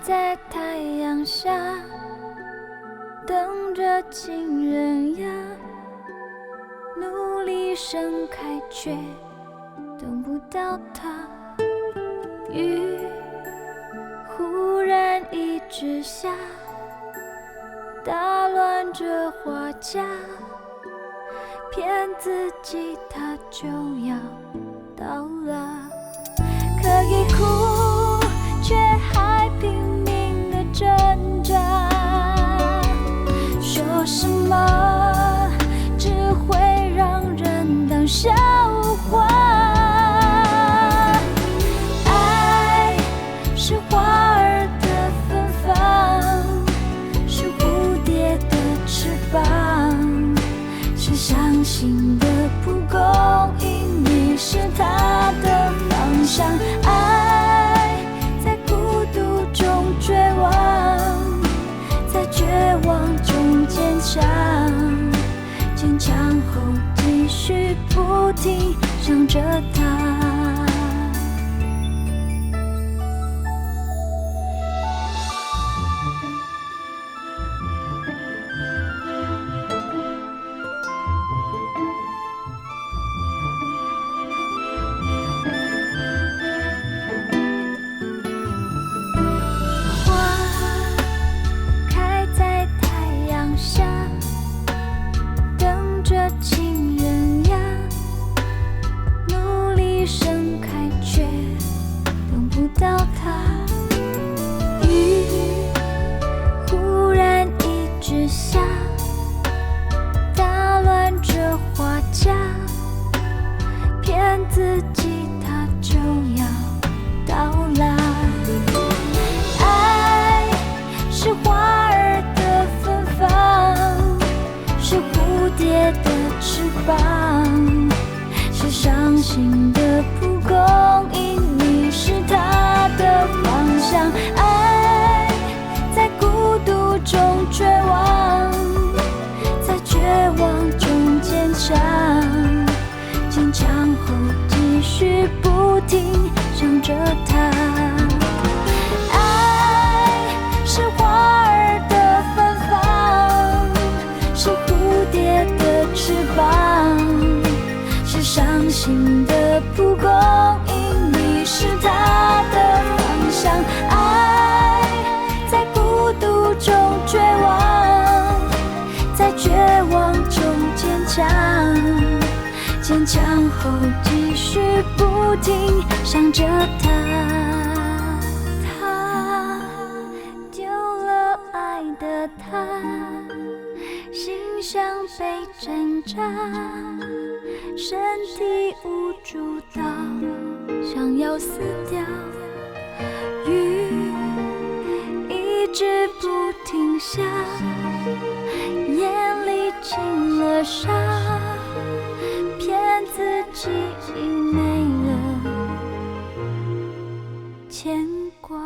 在太阳下，等着情人呀，努力盛开却等不到它。雨忽然一直下，打乱着花架，骗自己它就要到了。可以哭，却还拼命的挣扎，说什么只会让人当笑话。爱是花儿的芬芳，是蝴蝶的翅膀，是伤心的蒲公英，你是它的方向。爱在孤独中绝望，在绝望中坚强，坚强后继续不停想着它。情人呀，努力盛开却等不到它。雨忽然一直下，打乱着花架，骗自己它就要到来。爱是花儿的芬芳，是蝴蝶的翅膀，是伤心的蒲公英，你是它的方向。爱在孤独中绝望，在绝望中坚强，坚强后继续不停想着它。爱是花儿的芬芳，是蝴蝶的翅膀，是伤心的蒲公英，你是它的方向。爱在孤独中绝望，在绝望中坚强，坚强后继续不停想着它。他丢了爱的他，心像被挣扎，身体无助到想要死掉。雨一直不停下，眼里进了沙，骗自己已没了牵挂。